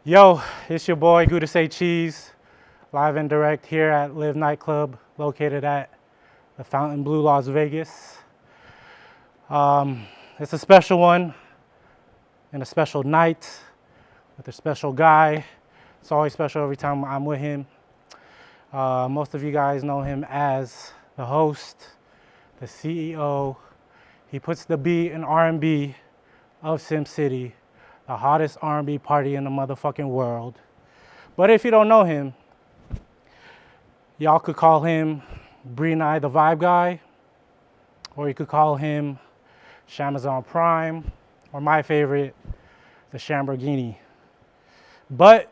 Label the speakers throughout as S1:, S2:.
S1: Yo, it's your boy, Gouda Say Cheese, live and direct here at LIV Nightclub, located at the Fountain Blue, Las Vegas. It's a special one and a special night with a special guy. It's always special every time I'm with him. Most of you guys know him as the host, the CEO. He puts the beat in R&B of Sim City, the hottest R&B party in the motherfucking world. But if you don't know him, y'all could call him Brilan, the vibe guy, or you could call him Shamir Prime, or my favorite, the Shamborghini. But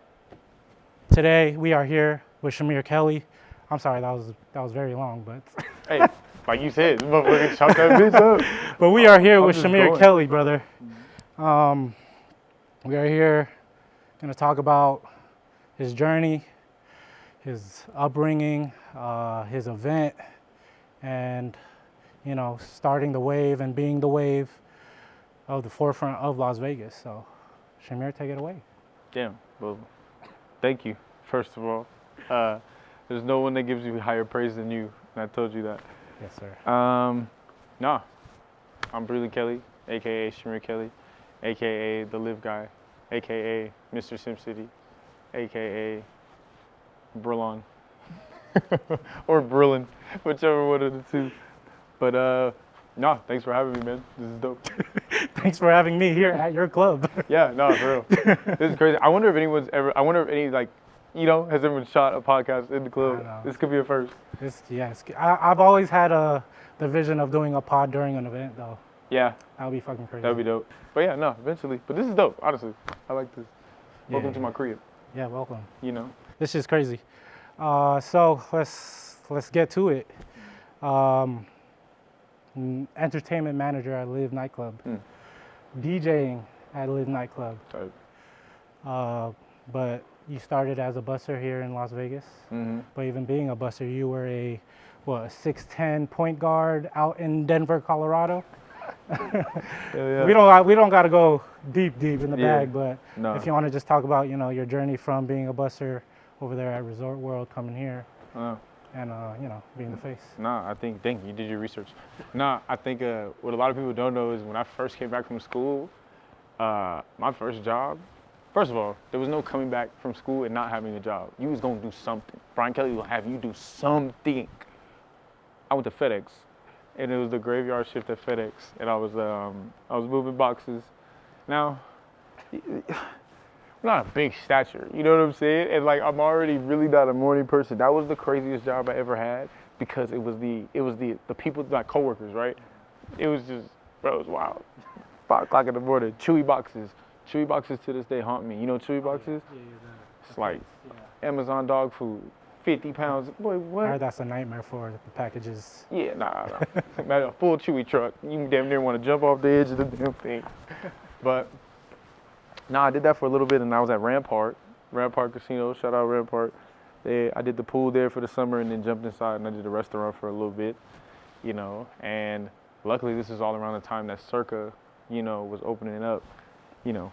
S1: today we are here with Shamir Kelly. I'm sorry, that was very long, but
S2: hey, like you said, motherfucker, chop that bitch up.
S1: But we are here with Shamir Kelly, brother. We are here going to talk about his journey, his upbringing, his event, and, you know, starting the wave and being the wave of the forefront of Las Vegas. So, Shamir, take it away.
S2: Damn, well, thank you, first of all. There's no one that gives you higher praise than you, and I told you that.
S1: Yes, sir.
S2: I'm Brilan Kelly, a.k.a. Shamir Kelly, a.k.a. the LIV guy, a.k.a. Mr. Sim City, a.k.a. Brilan, or Brilan, whichever one of the two. But thanks for having me, man. This is dope.
S1: Thanks for having me here at your club.
S2: Yeah, no, for real. This is crazy. I wonder if any, like, you know, has ever shot a podcast in the club. This could be a first.
S1: I've always had the vision of doing a pod during an event, though.
S2: Yeah.
S1: That would be fucking crazy.
S2: That would be dope. But yeah, no, eventually. But this is dope, honestly. I like this. Welcome to my crib.
S1: Yeah, welcome.
S2: You know.
S1: This is crazy. So let's get to it. Entertainment manager at LIV Nightclub. DJing at LIV Nightclub.
S2: Type.
S1: But you started as a busser here in Las Vegas.
S2: Mm-hmm.
S1: But even being a busser, you were a 6'10" point guard out in Denver, Colorado.
S2: Yeah.
S1: We don't got to go deep in the bag, but if you want to just talk about, you know, your journey from being a busser over there at Resort World, coming here, and you know, being the face.
S2: Thank you. You did your research. I think what a lot of people don't know is when I first came back from school, my first job. First of all, there was no coming back from school and not having a job. You was gonna do something. Brian Kelly will have you do something. I went to FedEx, and it was the graveyard shift at FedEx, and I was moving boxes. Now, I'm not a big stature, you know what I'm saying? And like, I'm already really not a morning person. That was the craziest job I ever had because it was the people, my coworkers, right? It was just, bro, it was wild. 5 o'clock in the morning, Chewy boxes. Chewy boxes to this day haunt me. You know Chewy boxes? Yeah. It's like Amazon dog food, 50 pounds. Boy, what?
S1: I heard that's a nightmare for the packages.
S2: Yeah, nah. Man, a full Chewy truck. You damn near want to jump off the edge of the damn thing. But, I did that for a little bit, and I was at Rampart Casino. Shout out Rampart. I did the pool there for the summer, and then jumped inside, and I did the restaurant for a little bit, you know. And luckily, this is all around the time that Circa, you know, was opening up. You know,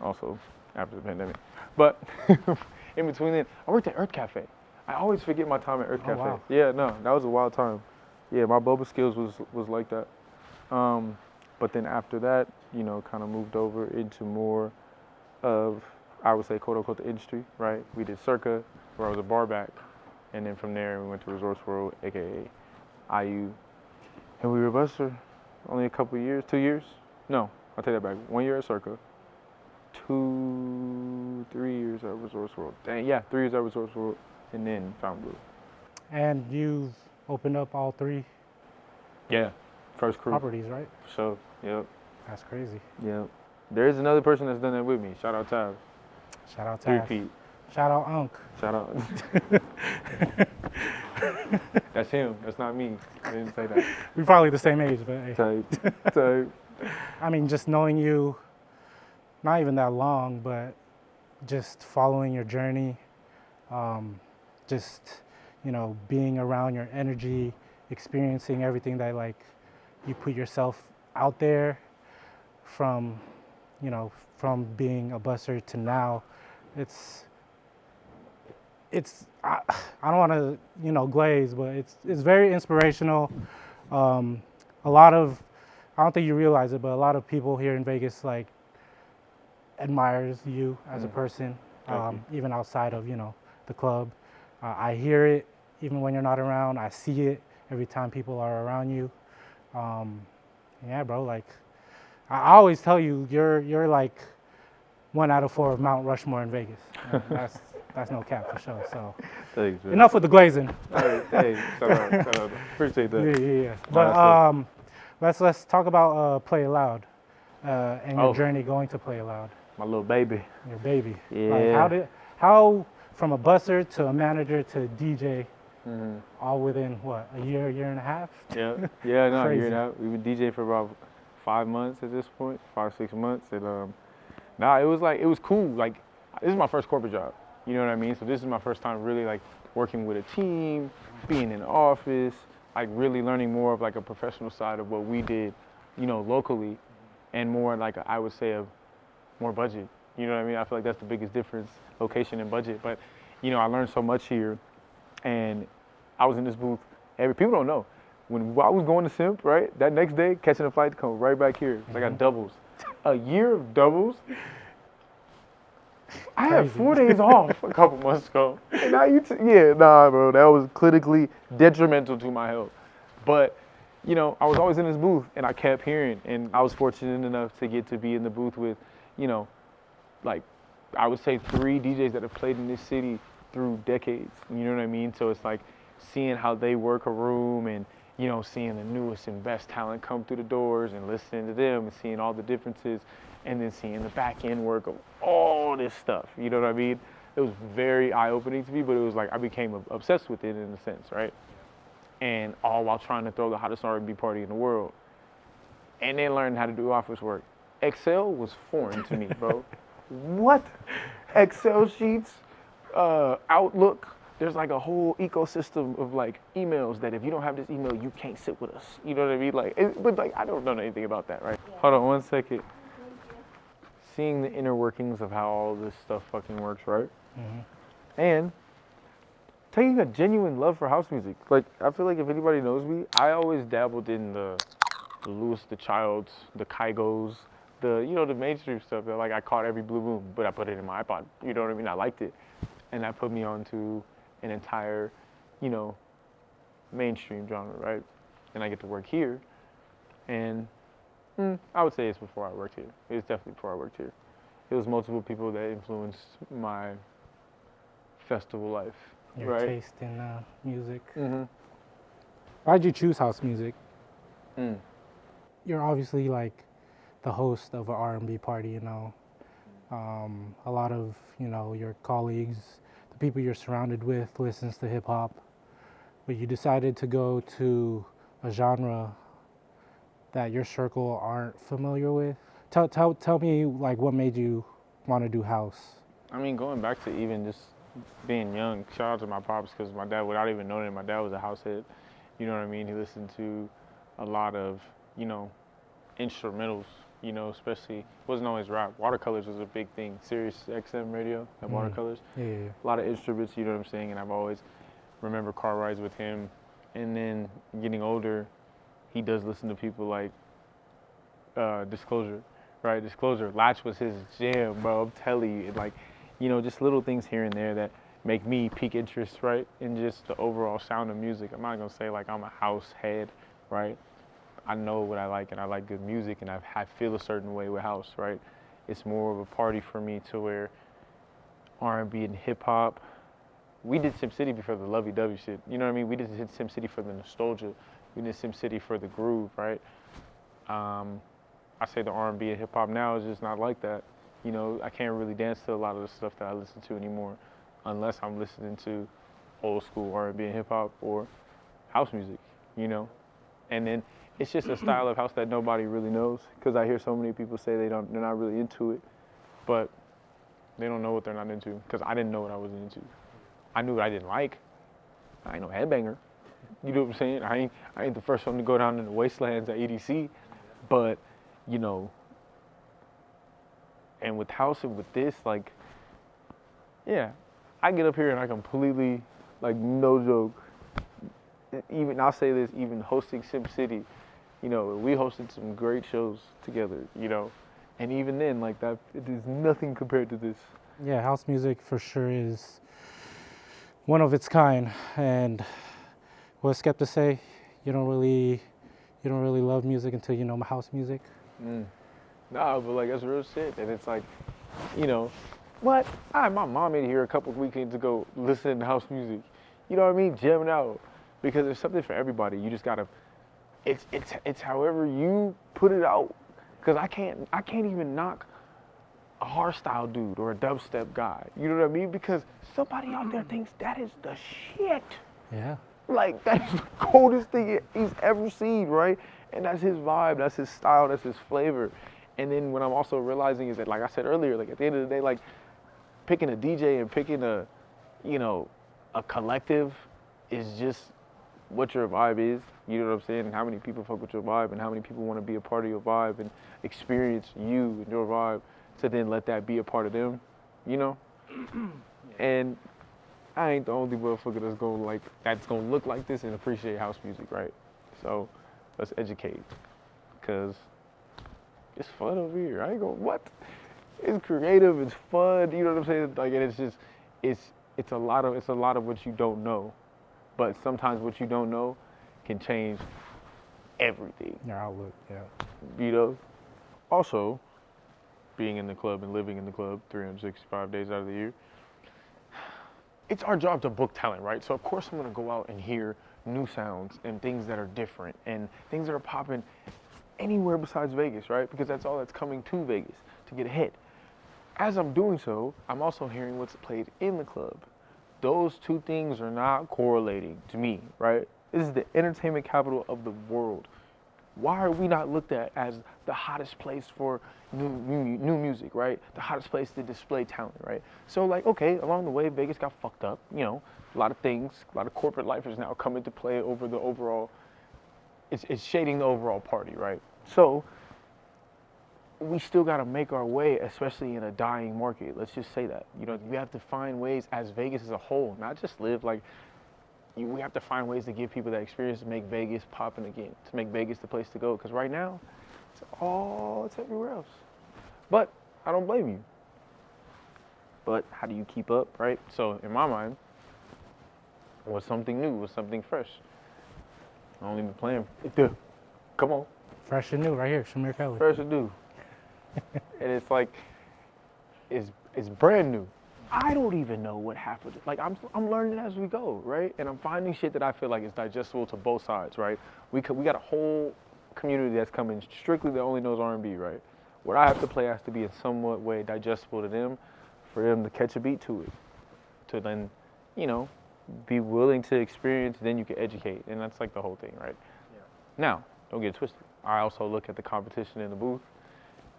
S2: also after the pandemic. But in between then, I worked at Earth Cafe. I always forget my time at Earth Cafe.
S1: Wow.
S2: Yeah, no, that was a wild time. Yeah, my boba skills was like that. But then after that, you know, kind of moved over into more of, I would say, quote unquote, the industry, right? We did Circa, where I was a bar back. And then from there, we went to Resorts World, AKA IU. And we were a busser only a couple years, 2 years? No. I'll take that back. 1 year at Circa, 3 years at Resorts World. 3 years at Resorts World, and then Fountain Blue.
S1: And you've opened up all 3
S2: first crew
S1: properties, right?
S2: So, yep.
S1: That's crazy.
S2: Yep. There is another person that's done that with me. Shout out Tab.
S1: Shout out Tab.
S2: 3 feet.
S1: Shout out Unc.
S2: Shout out. That's him. That's not me. I didn't say that.
S1: We're probably the same age, but hey.
S2: Type.
S1: I mean, just knowing you, not even that long, but just following your journey, just, you know, being around your energy, experiencing everything that, like, you put yourself out there from, you know, from being a busser to now, it's I don't want to glaze, but it's very inspirational. A lot of I don't think you realize it, but a lot of people here in Vegas like admires you as a person, even outside of the club. I hear it even when you're not around. I see it every time people are around you. Yeah, bro. Like I always tell you, you're like 1 out of 4 of Mount Rushmore in Vegas. That's no cap for sure. So
S2: Thanks, man.
S1: enough with the glazing.
S2: Hey, shout out. Appreciate that.
S1: Yeah. But let's talk about Play It Loud and your journey going to Play It Loud.
S2: My little baby.
S1: Your baby.
S2: Yeah.
S1: Like how from a busser to a manager to a DJ, all within what, a year and a half?
S2: Yeah, no, a year
S1: Crazy.
S2: and a half. We've been DJ for about 5 months at this point, 5-6 months, and it was cool. Like this is my first corporate job. You know what I mean? So this is my first time really like working with a team, being in the office, like really learning more of like a professional side of what we did, locally, and more like I would say a more budget. You know what I mean? I feel like that's the biggest difference, location and budget. But I learned so much here, and I was in this booth. People don't know when I was going to Simp, right? That next day, catching a flight to come right back here. I got doubles, a year of doubles. I had 4 days off a couple months ago. And now bro, that was clinically detrimental to my health. But, I was always in this booth and I kept hearing, and I was fortunate enough to get to be in the booth with, like I would say 3 DJs that have played in this city through decades. You know what I mean? So it's like seeing how they work a room and, seeing the newest and best talent come through the doors and listening to them and seeing all the differences. And then seeing the back end work of all this stuff, you know what I mean? It was very eye-opening to me, but it was like I became obsessed with it in a sense, right? And all while trying to throw the hottest R&B party in the world. And then learning how to do office work. Excel was foreign to me, bro. What? Excel sheets, Outlook. There's like a whole ecosystem of like emails that if you don't have this email, you can't sit with us. You know what I mean? But I don't know anything about that, right? Yeah. Hold on 1 second. Seeing the inner workings of how all this stuff fucking works, right? And taking a genuine love for house music. Like, I feel like if anybody knows me, I always dabbled in the Louis the Childs, the Kygos, the mainstream stuff that like I caught every blue moon, but I put it in my iPod. You know what I mean? I liked it. And that put me onto an entire, mainstream genre, right? And I get to work here. And I would say it's before I worked here. It was definitely before I worked here. It was multiple people that influenced my festival life.
S1: Your
S2: right?
S1: taste in music. Why'd you choose house music? You're obviously like the host of an R&B party, a lot of, your colleagues, the people you're surrounded with listens to hip hop, but you decided to go to a genre that your circle aren't familiar with. Tell me like what made you want to do house?
S2: I mean, going back to even just being young, shout out to my pops, because my dad, without even knowing it, my dad was a house head. You know what I mean? He listened to a lot of, instrumentals, especially, wasn't always rap. Watercolors was a big thing. Sirius XM radio and Watercolors.
S1: Yeah.
S2: A lot of instruments, you know what I'm saying? And I've always remember car rides with him. And then getting older, he does listen to people like Disclosure, right? Disclosure. Latch was his jam, bro. I'm telling you. And like, just little things here and there that make me pique interest, right? In just the overall sound of music. I'm not gonna say like I'm a house head, right? I know what I like, and I like good music, and I feel a certain way with house, right? It's more of a party for me to where R&B and hip hop. We did SimCity before the lovey-dovey shit. You know what I mean? We did SimCity for the nostalgia. We did SimCity for the groove, right? I say the R&B and hip hop now is just not like that. I can't really dance to a lot of the stuff that I listen to anymore, unless I'm listening to old school R&B and hip hop or house music. And then it's just a style of house that nobody really knows, because I hear so many people say they're not really into it, but they don't know what they're not into, because I didn't know what I was into. I knew what I didn't like. I ain't no headbanger. You know what I'm saying? I ain't the first one to go down in the wastelands at EDC, but and with house and with this, like, Yeah, I get up here and I completely, like, no joke. Even I'll say this, even hosting Sim City, you know, we hosted some great shows together, you know, and even then, like that, it is nothing compared to this.
S1: Yeah, house music for sure is one of its kind. And what Skep to say, you don't really love music until you know house music.
S2: Nah, but like that's real shit, and it's like, you know, what? I had my mom in here a couple of weekends ago listening to house music. You know what I mean? Jamming out, because there's something for everybody. You just gotta, it's however you put it out. Cause I can't even knock a hardstyle dude or a dubstep guy. You know what I mean? Because somebody out there thinks that is the shit.
S1: Yeah.
S2: Like, that's the coldest thing he's ever seen, right? And that's his vibe, that's his style, that's his flavor. And then what I'm also realizing is that, like I said earlier, like at the end of the day, like picking a DJ and picking a, you know, a collective is just what your vibe is. You know what I'm saying? And how many people fuck with your vibe and how many people want to be a part of your vibe and experience you and your vibe to then let that be a part of them, you know? And I ain't the only motherfucker that's gonna look like this and appreciate house music, right? So let's educate, cause it's fun over here. I ain't gonna what? It's creative, it's fun. You know what I'm saying? Like, and it's just, it's a lot of what you don't know, but sometimes what you don't know can change everything.
S1: Your outlook, yeah.
S2: You know. Also, being in the club and living in the club 365 days out of the year, it's our job to book talent, right? So of course I'm gonna go out and hear new sounds and things that are different and things that are popping anywhere besides Vegas, right? Because that's all that's coming to Vegas to get a hit. As I'm doing so, I'm also hearing what's played in the club. Those two things are not correlating to me, right? This is the entertainment capital of the world. Why are we not looked at as the hottest place for new music, right? The hottest place to display talent, right? So like, okay, along the way, Vegas got fucked up, you know, a lot of things, a lot of corporate life is now coming to play over the overall, it's shading the overall party, right? So we still got to make our way, especially in a dying market. Let's just say that. You know, we have to find ways as Vegas as a whole, not just live like, we have to find ways to give people that experience to make Vegas popping again, to make Vegas the place to go. Because right now, it's everywhere else. But I don't blame you. But how do you keep up, right? So in my mind, what's something new? What's something fresh? I don't even plan. Come on.
S1: Fresh and new, right here, Shamir Kelly.
S2: Fresh and new. And it's like, it's brand new. I don't even know what half of it. Like I'm learning as we go, right? And I'm finding shit that I feel like is digestible to both sides, right? We got a whole community that's coming strictly that only knows R&B, right? What I have to play has to be in somewhat way digestible to them, for them to catch a beat to it, to then, you know, be willing to experience. Then you can educate, and that's like the whole thing, right? Yeah. Now, don't get it twisted. I also look at the competition in the booth,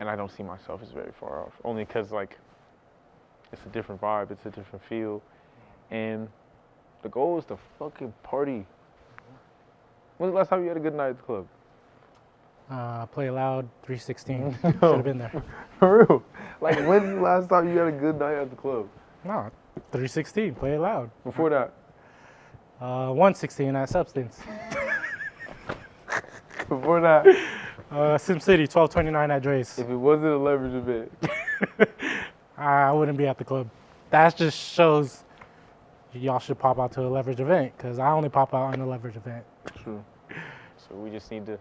S2: and I don't see myself as very far off, only because like, it's a different vibe, it's a different feel, and the goal is to fucking party. When's the last time you had a good night at the club?
S1: Play Loud, 316. Should have been there.
S2: For real. Like, when's the last time you had a good night at the club?
S1: No, 316, Play It Loud.
S2: Before that?
S1: 116 at Substance.
S2: Before that?
S1: Sim City, 1229 at Dre's.
S2: If it wasn't a leverage event.
S1: I wouldn't be at the club. That just shows y'all should pop out to a leverage event, because I only pop out on a leverage event.
S2: True. So we just need to,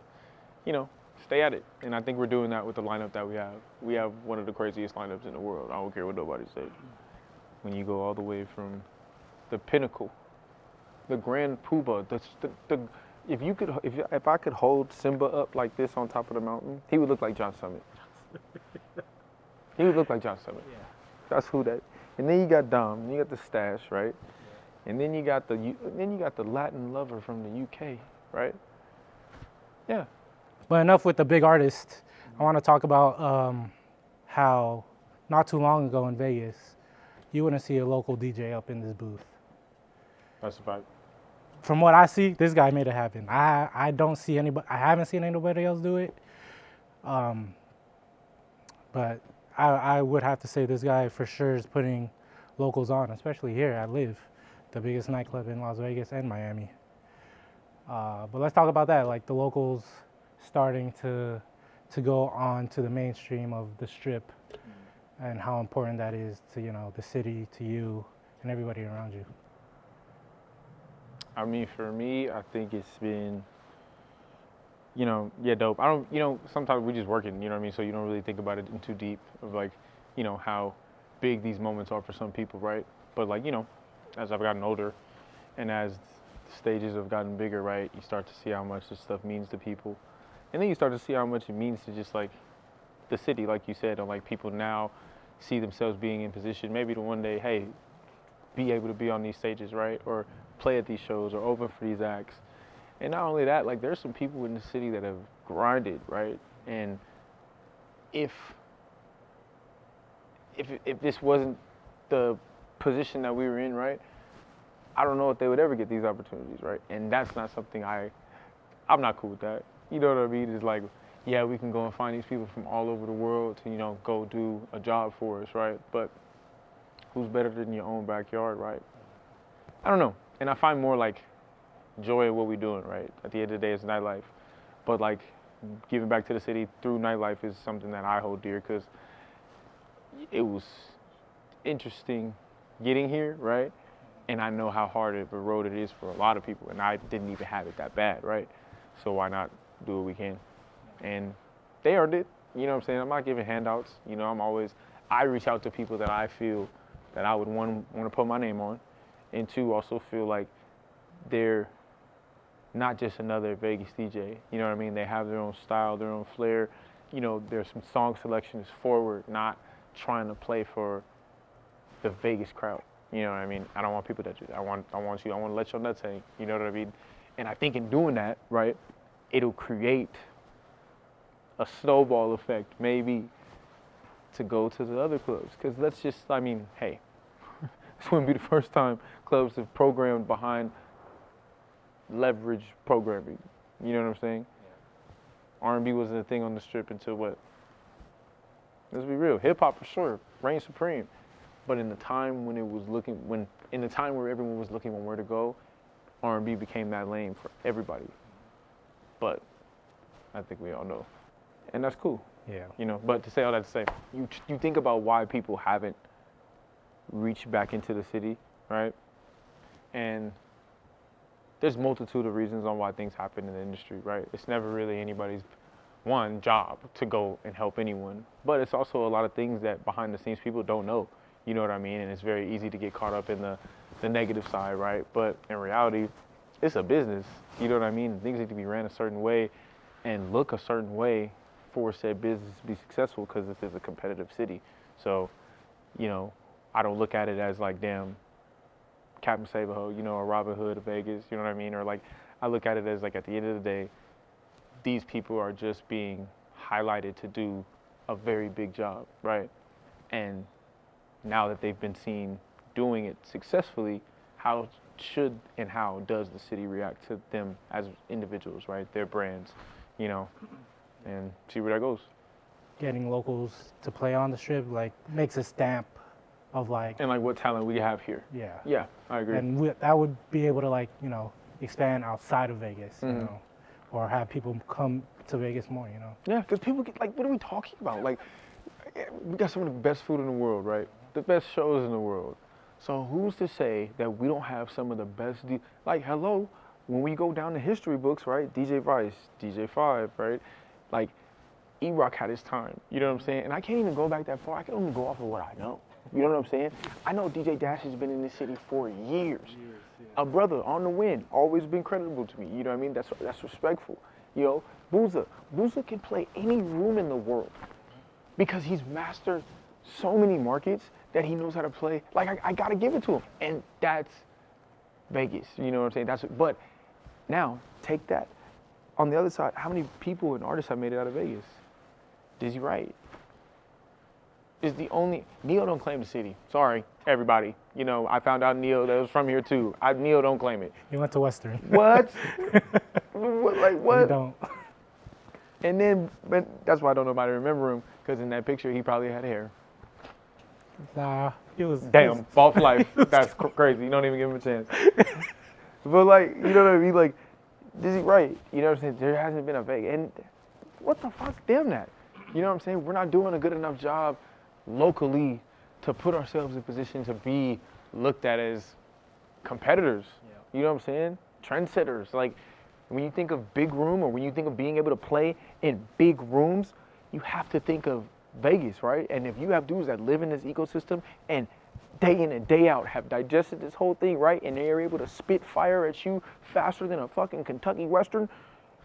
S2: you know, stay at it. And I think we're doing that with the lineup that we have. We have one of the craziest lineups in the world. I don't care what nobody says. When you go all the way from the pinnacle, the grand poobah, if I could hold Simba up like this on top of the mountain, he would look like John Summit. He would look like John Summit. Yeah. That's who that. And then you got Dom, and you got the Stash, right? Yeah. And then you got the Latin lover from the UK, right? Yeah.
S1: But enough with the big artist. I want to talk about how not too long ago in Vegas, you wouldn't see a local DJ up in this booth.
S2: That's a fact.
S1: From what I see, this guy made it happen. I don't see anybody. I haven't seen anybody else do it. But I would have to say this guy for sure is putting locals on, especially here at LIV, the biggest nightclub in Las Vegas and Miami. But let's talk about that, like the locals starting to go on to the mainstream of the Strip, and how important that is to, you know, the city, to you, and everybody around you.
S2: I mean, for me, I think it's been, you know, yeah, dope. I don't, you know, sometimes we just working, you know what I mean? So you don't really think about it in too deep of like, you know, how big these moments are for some people, right? But like, you know, as I've gotten older and as the stages have gotten bigger, right, you start to see how much this stuff means to people. And then you start to see how much it means to just like the city, like you said, and like people now see themselves being in position maybe to one day, hey, be able to be on these stages, right? Or play at these shows or open for these acts. And not only that, like there's some people in the city that have grinded, right? And if this wasn't the position that we were in, right, I don't know if they would ever get these opportunities, right? And that's not something I'm not cool with that. You know what I mean? It's like, yeah, we can go and find these people from all over the world to, you know, go do a job for us, right? But who's better than your own backyard, right? I don't know. And I find more like joy in what we're doing, right? At the end of the day, it's nightlife. But like giving back to the city through nightlife is something that I hold dear because it was interesting getting here, right? And I know how hard of a road it is for a lot of people, and I didn't even have it that bad, right? So why not do what we can? And they earned it, you know what I'm saying? I'm not giving handouts, you know, I reach out to people that I feel that I would want to put my name on, and two, also feel like they're not just another Vegas DJ, you know what I mean? They have their own style, their own flair, you know, there's some song selections forward, not trying to play for the Vegas crowd. You know what I mean? I don't want people that do that. I want to let your nuts hang. You know what I mean? And I think in doing that, right, it'll create a snowball effect, maybe, to go to the other clubs. Because let's just, I mean, hey, this wouldn't be the first time clubs have programmed behind leverage programming. You know what I'm saying? Yeah. R&B wasn't a thing on the Strip until what? Let's be real. Hip hop for sure reigned supreme. But in the time when in the time where everyone was looking on where to go, R&B became that lane for everybody. But I think we all know, and that's cool.
S1: Yeah.
S2: You know, but to say all that to say, you think about why people haven't reached back into the city, right? And there's multitude of reasons on why things happen in the industry, right? It's never really anybody's job to go and help anyone, but it's also a lot of things that behind the scenes people don't know. You know what I mean? And it's very easy to get caught up in the negative side, right? But in reality, it's a business. You know what I mean? Things need to be ran a certain way and look a certain way for said business to be successful because this is a competitive city. So, you know, I don't look at it as like, damn, Captain Save-A-Ho, you know, or Robin Hood of Vegas, you know what I mean? Or like, I look at it as like at the end of the day, these people are just being highlighted to do a very big job, right? And now that they've been seen doing it successfully, how does the city react to them as individuals, right? Their brands, you know, and see where that goes.
S1: Getting locals to play on the Strip like makes a stamp of like,
S2: and like what talent we have here.
S1: Yeah.
S2: Yeah, I agree.
S1: And that would be able to like, you know, expand outside of Vegas, you know, or have people come to Vegas more, you know.
S2: Yeah, because people get like, what are we talking about? Like, we got some of the best food in the world, right? The best shows in the world. So who's to say that we don't have some of the best, like, hello, when we go down the history books, right? DJ Vice, DJ 5, right? Like, E-Rock had his time, you know what I'm saying? And I can't even go back that far. I can only go off of what I know. You know what I'm saying? I know DJ Dash has been in this city for years. A brother on the win, always been credible to me. You know what I mean? That's respectful. You know, Booza can play any room in the world because he's mastered so many markets that he knows how to play. Like, I gotta give it to him. And that's Vegas, you know what I'm saying? But now, take that. On the other side, how many people and artists have made it out of Vegas? Dizzy Wright is the only. Neo don't claim the city. Sorry, everybody. You know, I found out Neo that was from here too. Neo don't claim it.
S1: He went to Western.
S2: What? Like what?
S1: He don't.
S2: And then, but that's why I don't nobody remember him, because in that picture he probably had hair.
S1: Nah, it was.
S2: Damn, ball for life. That's crazy. You don't even give him a chance. But like, you know what I mean? Like, this is right. You know what I'm saying? There hasn't been a Vegas. And what the fuck? Damn that. You know what I'm saying? We're not doing a good enough job locally to put ourselves in position to be looked at as competitors. Yeah. You know what I'm saying? Trendsetters. Like, when you think of big room, or when you think of being able to play in big rooms, you have to think of Vegas, right? And if you have dudes that live in this ecosystem and day in and day out have digested this whole thing, right? And they're able to spit fire at you faster than a fucking Kentucky Western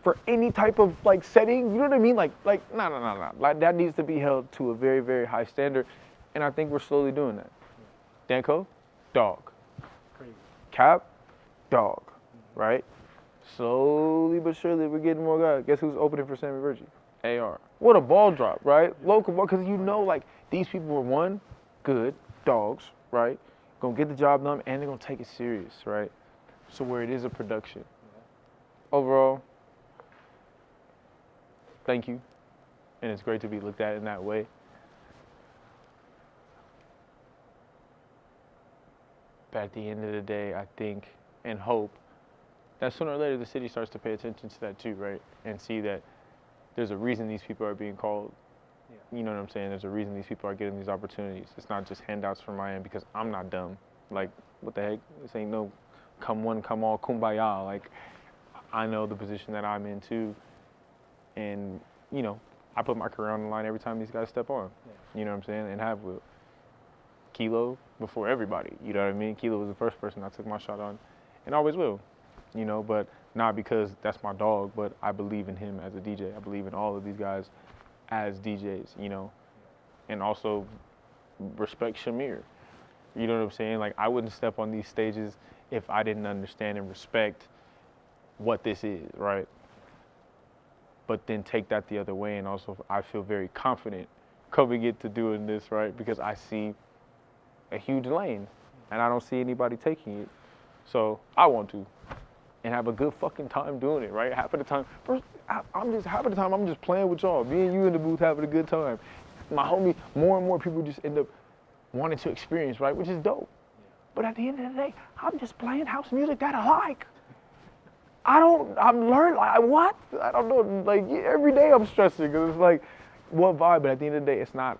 S2: for any type of like setting, you know what I mean? Like, no. Like, that needs to be held to a very, very high standard. And I think we're slowly doing that. Danko, dog. Crazy. Cap, dog, right? Slowly but surely we're getting more guys. Guess who's opening for Sammy Virgie? AR. What a ball drop, right? Local ball, because you know, like, these people were one, good, dogs, right? Gonna get the job done, and they're gonna take it serious, right? So where it is a production. Overall, thank you. And it's great to be looked at in that way. But at the end of the day, I think and hope that sooner or later the city starts to pay attention to that too, right? And see that there's a reason these people are being called. Yeah. You know what I'm saying? There's a reason these people are getting these opportunities. It's not just handouts from my end because I'm not dumb. Like, what the heck? This ain't no come one, come all, kumbaya. Like, I know the position that I'm in too. And, you know, I put my career on the line every time these guys step on. Yeah. You know what I'm saying? And have will. Kilo before everybody. You know what I mean? Kilo was the first person I took my shot on and always will. You know, but not because that's my dog, but I believe in him as a DJ. I believe in all of these guys as DJs, you know, and also respect Shamir. You know what I'm saying? Like, I wouldn't step on these stages if I didn't understand and respect what this is, right? But then take that the other way, and also I feel very confident coming into doing this, right? Because I see a huge lane, and I don't see anybody taking it. So I want to. And have a good fucking time doing it, right? Half of the time, I'm just playing with y'all. Me and you in the booth having a good time. My homie, more and more people just end up wanting to experience, right? Which is dope. But at the end of the day, I'm just playing house music that I like. I'm learning, like, what? I don't know, like, every day I'm stressing, because it's like, what vibe? But at the end of the day, it's not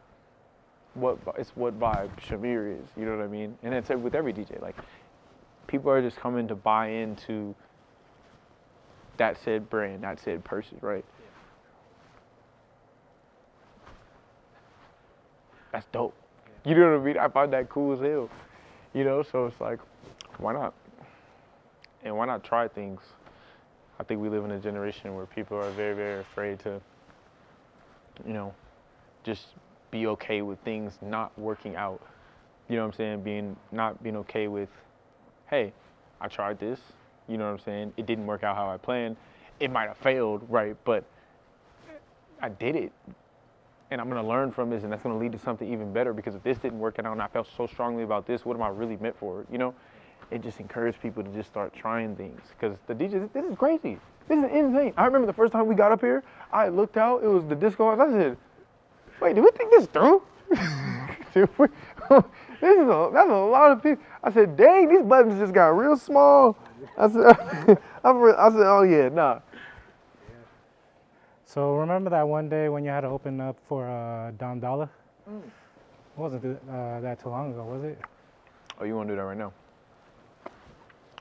S2: it's what vibe Shamir is, you know what I mean? And it's with every DJ, like, people are just coming to buy into that said brand, that said person, right? That's dope. You know what I mean? I find that cool as hell. You know, so it's like, why not? And why not try things? I think we live in a generation where people are very, very afraid to, you know, just be okay with things not working out. You know what I'm saying? Not being okay with, hey, I tried this. You know what I'm saying? It didn't work out how I planned. It might have failed, right? But I did it. And I'm going to learn from this, and that's going to lead to something even better, because if this didn't work out and I felt so strongly about this, what am I really meant for? You know? It just encouraged people to just start trying things. Because the DJs, this is crazy. This is insane. I remember the first time we got up here, I looked out, it was the disco. I said, wait, did we think this through? That's a lot of people. I said, dang, these buttons just got real small. I said, oh yeah, nah.
S1: So remember that one day when you had to open up for Dom Dollar? It wasn't that too long ago, was it?
S2: Oh, you want to do that right now?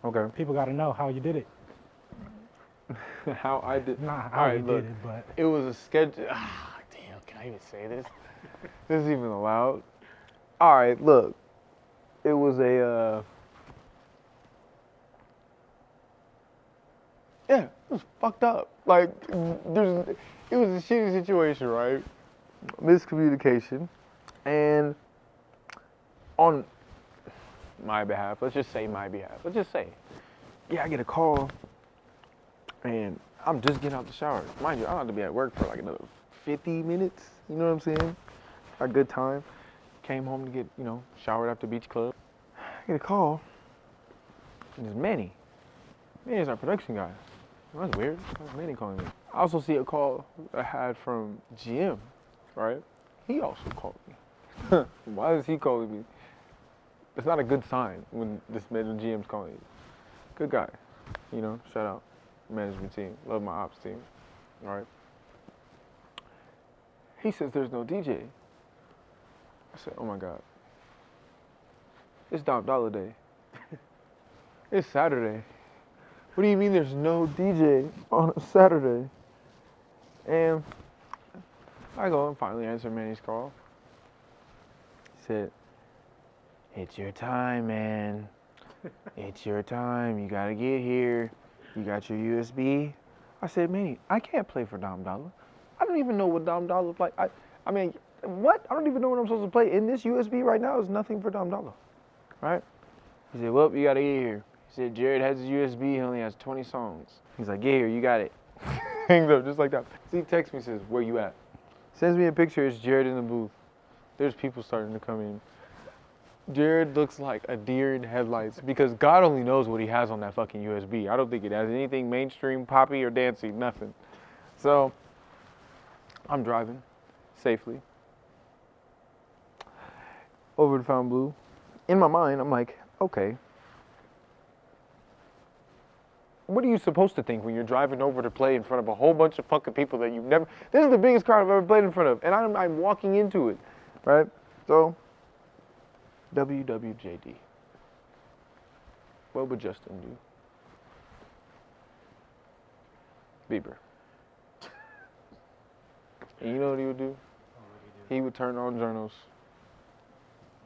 S2: Okay.
S1: People got to know how you did it.
S2: How I did?
S1: Not how you did it, but
S2: it was a schedule. Ah, damn, can I even say this? This is even allowed? All right, look. It was yeah, it was fucked up. Like, it was a shitty situation, right? Miscommunication. And on my behalf, let's just say my behalf. Let's just say, yeah, I get a call, and I'm just getting out the shower. Mind you, I don't have to be at work for like another 50 minutes. You know what I'm saying? A good time. Came home to get, you know, showered after Beach Club. I get a call, and it's Manny. Manny's our production guy. Well, that's weird. That's Manny calling me. I also see a call I had from GM, right? He also called me. Why is he calling me? It's not a good sign when this man, the GM's calling you. Good guy, you know. Shout out, management team. Love my ops team. All right. He says there's no DJ. I said, oh my God. It's Dom Dollar Day. It's Saturday. What do you mean there's no DJ on a Saturday? And I go and finally answer Manny's call. He said, it's your time, man. It's your time. You gotta get here. You got your USB. I said, Manny, I can't play for Dom Dollar. I don't even know what Dom Dollar play. I mean, what? I don't even know what I'm supposed to play. In this USB right now is nothing for Dom Dollar. Right? He said, well, you gotta get here. He said, Jared has his USB. He only has 20 songs. He's like, get here. You got it. Hangs up just like that. So he texts me, says, where you at? Sends me a picture. It's Jared in the booth. There's people starting to come in. Jared looks like a deer in headlights because God only knows what he has on that fucking USB. I don't think it has anything mainstream, poppy, or dancey, nothing. So I'm driving safely over to Fountain Blue. In my mind, I'm like, okay, what are you supposed to think when you're driving over to play in front of a whole bunch of fucking people that you've never... This is the biggest crowd I've ever played in front of, and I'm walking into it, right? So, WWJD. What would Justin do? Bieber. And you know what he would do? He would turn on journals.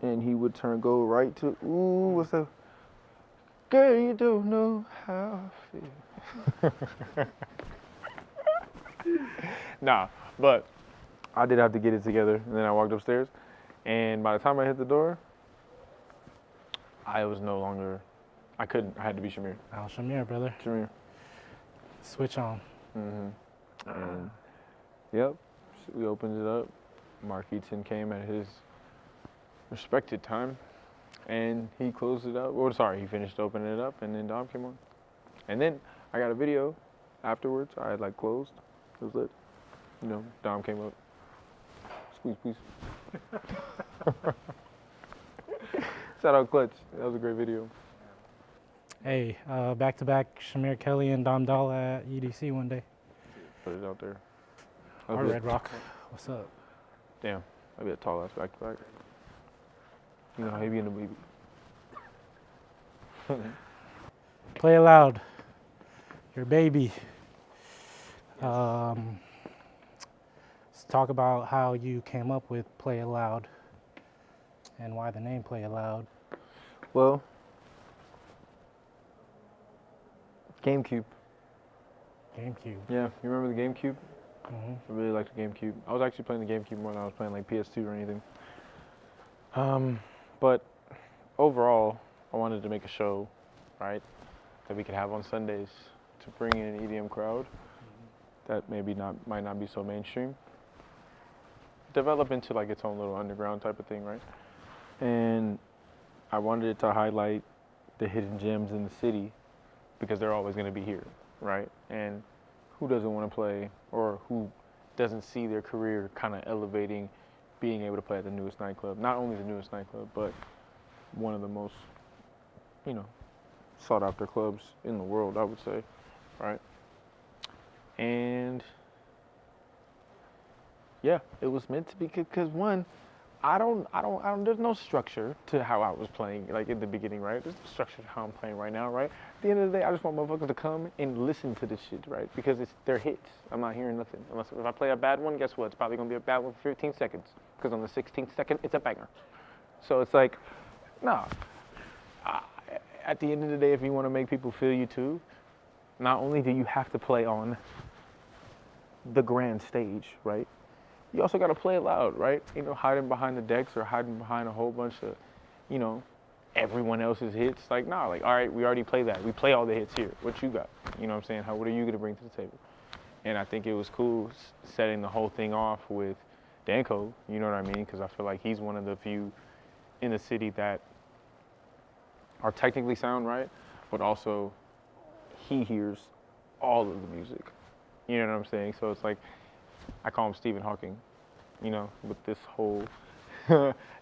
S2: And he would go right to, ooh, what's that? Girl, you don't know how I feel. Nah, but I did have to get it together. And then I walked upstairs. And by the time I hit the door, I was no longer, I had to be Shamir.
S1: Al Shamir, brother.
S2: Shamir.
S1: Switch on.
S2: Mm-hmm. And, yep, we opened it up. Mark Eaton came at his respected time. And he closed it up. Well, sorry, he finished opening it up, and then Dom came on. And then I got a video afterwards. I had closed. It was lit. You know, Dom came up. Squeeze, please. Shout out Clutch. That was a great video.
S1: Hey, back-to-back Shamir Kelly and Dom Dollar at EDC one day.
S2: Put it out there.
S1: Or Red Rock. What's up?
S2: Damn, that'd be a tall ass back-to-back. You know how he be in the movie.
S1: Play It Loud. Your baby. Let's talk about how you came up with Play It Loud and why the name Play It Loud.
S2: Well, GameCube.
S1: GameCube.
S2: Yeah, you remember the GameCube?
S1: Mm-hmm.
S2: I really liked the GameCube. I was actually playing the GameCube more than I was playing PS2 or anything. But overall, I wanted to make a show, right, that we could have on Sundays to bring in an EDM crowd that maybe might not be so mainstream. Develop into its own little underground type of thing, right? And I wanted it to highlight the hidden gems in the city because they're always going to be here, right? And who doesn't want to play, or who doesn't see their career kind of elevating, being able to play at the newest nightclub? Not only the newest nightclub, but one of the most, sought after clubs in the world, I would say, right? And yeah, it was meant to be, because one, there's no structure to how I was playing, in the beginning, right? There's no structure to how I'm playing right now, right? At the end of the day, I just want motherfuckers to come and listen to this shit, right? Because they're hits. I'm not hearing nothing. Unless if I play a bad one, guess what? It's probably gonna be a bad one for 15 seconds. Because on the 16th second, it's a banger. So it's at the end of the day, if you want to make people feel you too, not only do you have to play on the grand stage, right? You also got to play it loud, right? Hiding behind the decks or hiding behind a whole bunch of, everyone else's hits. All right, we already play that. We play all the hits here. What you got? You know what I'm saying? What are you going to bring to the table? And I think it was cool setting the whole thing off with Danko, you know what I mean? Because I feel like he's one of the few in the city that are technically sound, right? But also, he hears all of the music. You know what I'm saying? So it's I call him Stephen Hawking, with this whole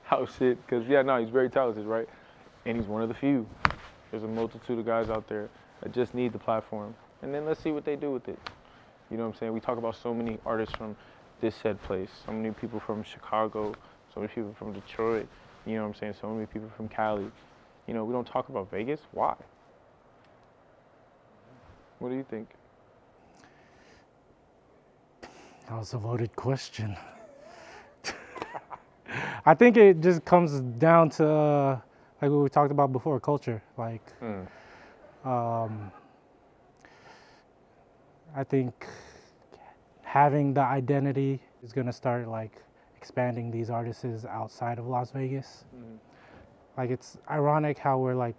S2: how shit, because yeah, no, he's very talented, right? And he's one of the few. There's a multitude of guys out there that just need the platform. And then let's see what they do with it. You know what I'm saying? We talk about so many artists from this said place, so many people from Chicago, so many people from Detroit, you know what I'm saying? So many people from Cali. You know, we don't talk about Vegas. Why? What do you think?
S1: That was a loaded question. I think it just comes down to, like what we talked about before, culture. Like, I think having the identity is gonna start like expanding these artists outside of Las Vegas. Like, it's ironic how we're like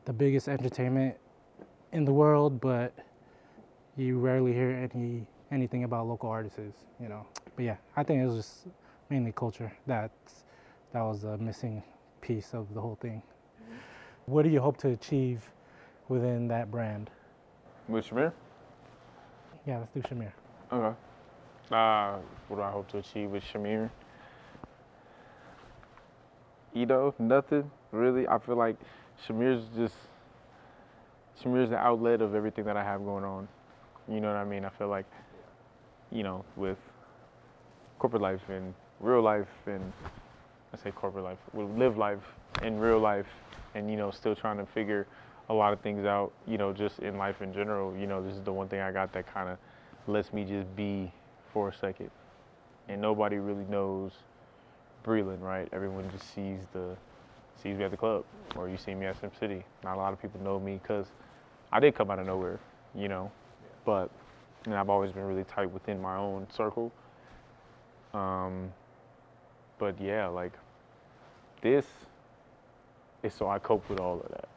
S1: the biggest entertainment in the world, but you rarely hear anything about local artists, you know. But yeah, I think it was just mainly culture that was a missing piece of the whole thing. What do you hope to achieve within that brand?
S2: With Shamir?
S1: Yeah, let's do Shamir.
S2: Okay. What do I hope to achieve with Shamir? Nothing, really. I feel like Shamir's the outlet of everything that I have going on. You know what I mean? I feel like, you know, with corporate life and real life, and I say corporate life, with live life and real life, and, you know, still trying to figure a lot of things out, you know, just in life in general. You know, this is the one thing I got that kind of lets me just be for a second. And nobody really knows Brilan, right? Everyone just sees me at the club, or you see me at Sim City. Not a lot of people know me because I did come out of nowhere, you know, but I've always been really tight within my own circle. But yeah, like, this is so I cope with all of that.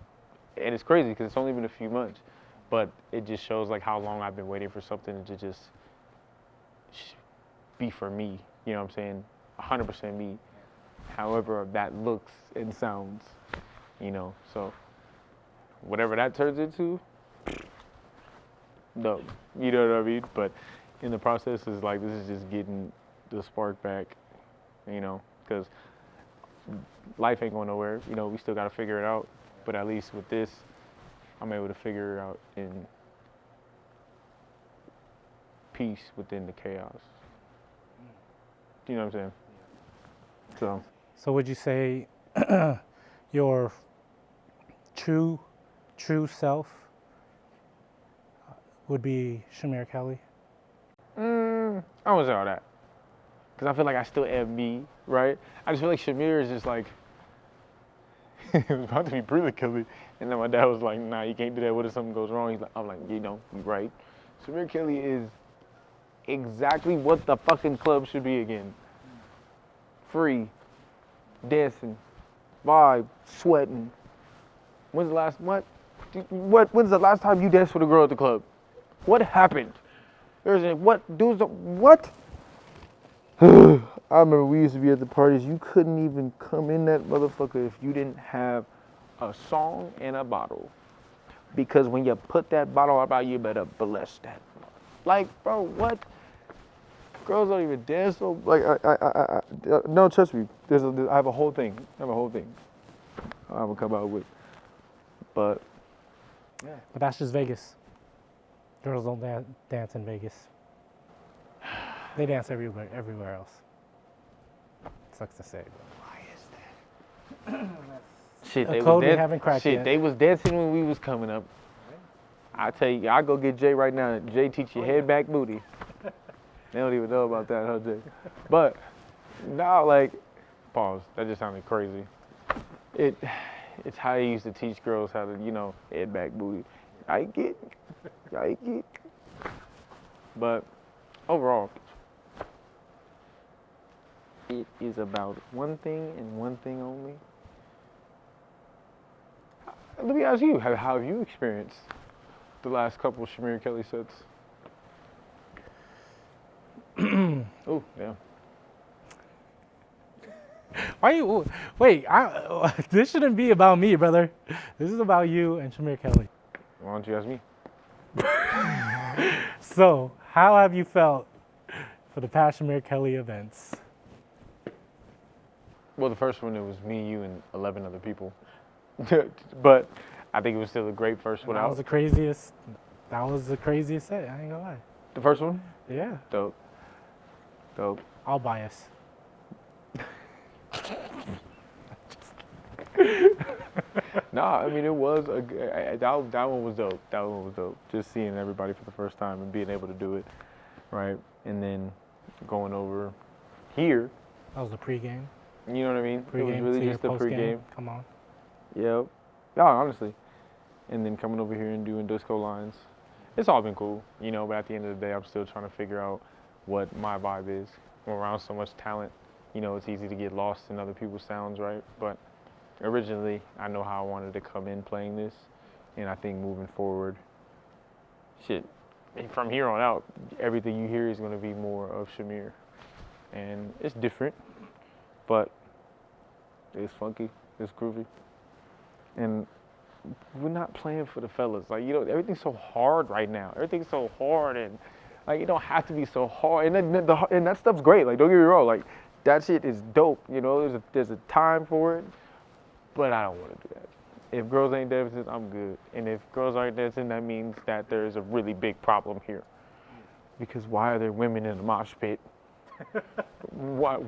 S2: And it's crazy because it's only been a few months, but it just shows like how long I've been waiting for something to just be for me, you know what I'm saying? 100% me, however that looks and sounds, you know, so whatever that turns into, no, you know what I mean? But in the process, is like, this is just getting the spark back, you know, because life ain't going nowhere, you know, we still got to figure it out, but at least with this, I'm able to figure it out in peace within the chaos. You know what I'm saying?
S1: So would you say your true self would be Shamir Kelly?
S2: I wouldn't say all that, because I feel like I still am me, right? I just feel like Shamir is just like, it was about to be Brilan Kelly, and then my dad was like, nah, you can't do that, what if something goes wrong? I'm like, you know, you're right. Shamir Kelly is exactly what the fucking club should be again. Free, dancing, vibe, sweating. When's the last time you danced with a girl at the club? What happened? What? I remember we used to be at the parties, you couldn't even come in that motherfucker if you didn't have a song and a bottle. Because when you put that bottle out, you better bless that. Like, bro, what? Girls don't even dance, so, like, no, trust me, I have a whole thing. I'm gonna come out with, but.
S1: Yeah. But that's just Vegas. Girls don't dance in Vegas. They dance everywhere else. Sucks to say, but why is that?
S2: Shit,
S1: they
S2: was dancing when we was coming up. I tell you, I go get Jay right now. Jay teach you head back booty. They don't even know about that, huh, Jay? But now, like, pause. That just sounded crazy. It's how he used to teach girls how to, you know, head back booty. I get. But overall, it is about one thing and one thing only. Let me ask you, how have you experienced the last couple of Shamir Kelly sets? Oh, yeah.
S1: Why you wait? This shouldn't be about me, brother. This is about you and Shamir Kelly.
S2: Why don't you ask me?
S1: So, how have you felt for the past Shamir Kelly events?
S2: Well, the first one, it was me, you, and 11 other people. But I think it was still a great first one
S1: That
S2: out.
S1: was the craziest. That was the craziest set. I ain't gonna lie.
S2: The first one?
S1: Yeah.
S2: Dope. Dope.
S1: I'll bias.
S2: Nah, I mean, it was that one was dope. That one was dope. Just seeing everybody for the first time and being able to do it, right? And then going over here.
S1: That was the pregame.
S2: You know what I mean?
S1: Pre-game,
S2: it was really just the pregame.
S1: Come on.
S2: Yep. Yeah, honestly. And then coming over here and doing disco lines. It's all been cool, you know, but at the end of the day, I'm still trying to figure out what my vibe is. I'm around so much talent, you know, it's easy to get lost in other people's sounds, right? But originally, I know how I wanted to come in playing this, and I think moving forward, from here on out, everything you hear is going to be more of Shamir. And it's different, but it's funky, it's groovy. And we're not playing for the fellas. Like, you know, everything's so hard right now. Everything's so hard, and like, it don't have to be so hard. And that stuff's great. Like, don't get me wrong. Like, that shit is dope. You know, there's a time for it. But I don't want to do that. If girls ain't dancing, I'm good. And if girls aren't dancing, that means that there's a really big problem here. Because why are there women in the mosh pit? What?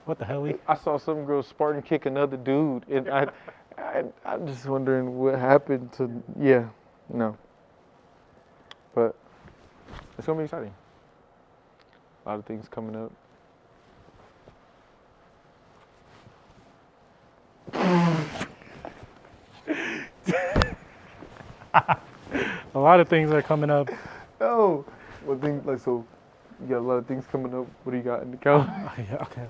S1: What the hell?
S2: I saw some girl Spartan kick another dude, and I'm just wondering what happened to, no. But it's gonna be exciting. A lot of things coming up.
S1: A lot of things are coming up.
S2: Oh, what things, like, so you got a lot of things coming up. What do you got in the calendar?
S1: Yeah, okay.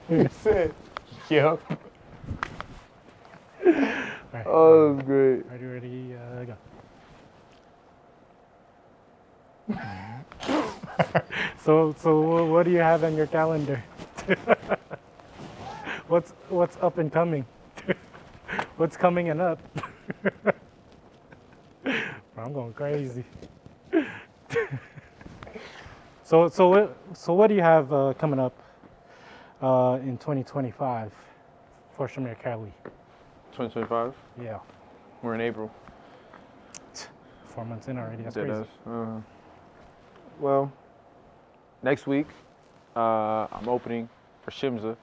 S2: You said, yep.
S1: Right.
S2: Oh, that's great.
S1: Ready, go. So what do you have on your calendar? What's up and coming? What's coming and up? I'm going crazy. So what do you have coming up in 2025 for Shamir Kelly?
S2: 2025?
S1: Yeah.
S2: We're in April.
S1: 4 months in already. That's
S2: Dead
S1: crazy.
S2: ass. Well, next week, I'm opening for Shimza.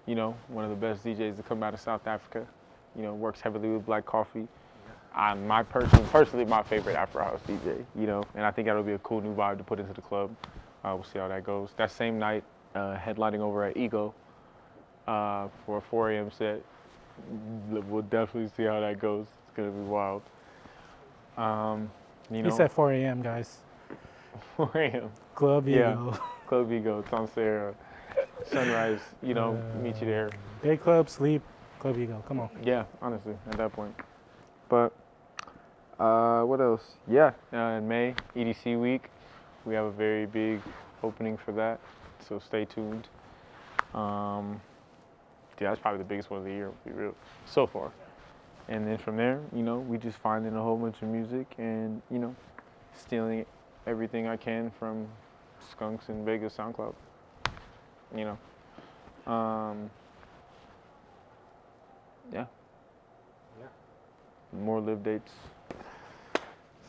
S2: You know, one of the best DJs to come out of South Africa. You know, works heavily with Black Coffee. I'm personally my favorite Afro House DJ, you know, and I think that'll be a cool new vibe to put into the club. We'll see how that goes. That same night, headlining over at Ego for a 4 a.m. set. We'll definitely see how that goes. It's gonna be wild. You know,
S1: He said 4 a.m. guys.
S2: 4 a.m.
S1: Club Ego.
S2: Yeah, Club Ego, Tom Sarah, Sunrise, you know, meet you there.
S1: Day club, sleep, Club Ego. Come on.
S2: Yeah, honestly, at that point. But what else? Yeah, in May, EDC week, we have a very big opening for that, so stay tuned. Yeah, that's probably the biggest one of the year, to be real, so far. And then from there, you know, we just finding a whole bunch of music and, you know, stealing everything I can from Skunks and Vegas SoundCloud, you know. Yeah. More live dates.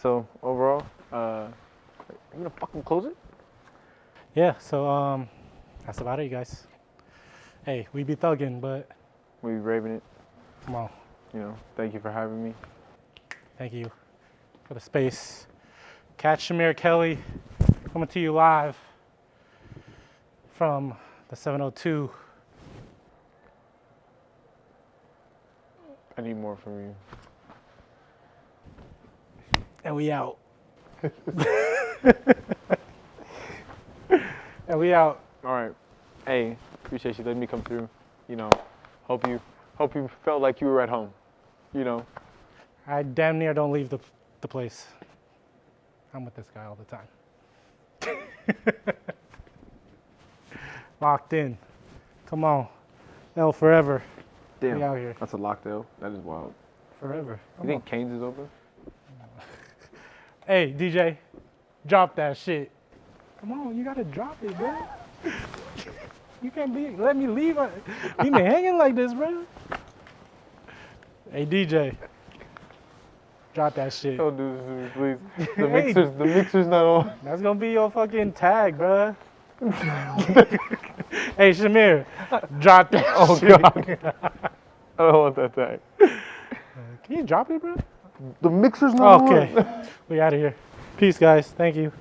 S2: So overall, you gonna fucking close it?
S1: Yeah, so that's about it, you guys. Hey, we be thugging, but
S2: We be raving it.
S1: come on.
S2: You know, thank you for having me.
S1: Thank you for the space. Catch Shamir Kelly coming to you live from the 702.
S2: I need more from you.
S1: And we out. And we out.
S2: All right. Hey, appreciate you letting me come through. You know, hope you felt like you were at home. You know.
S1: I damn near don't leave the place. I'm with this guy all the time. Locked in. Come on. L forever.
S2: Damn.
S1: We out here.
S2: That's a lockdown. That is wild.
S1: Forever.
S2: You think Cane's is open?
S1: Hey, DJ, drop that shit. Come on, you gotta drop it, bro. You can't let me leave. You been hanging like this, bro. Hey, DJ. Drop that shit.
S2: Don't do this to me, please.
S1: Hey.
S2: The mixer's not on.
S1: That's gonna be your fucking tag, bro. Hey, Shamir, drop that shit.
S2: God. I don't want that tag.
S1: Can you drop it, bro?
S2: The mixer's not on.
S1: Okay. We out of here. Peace, guys. Thank you.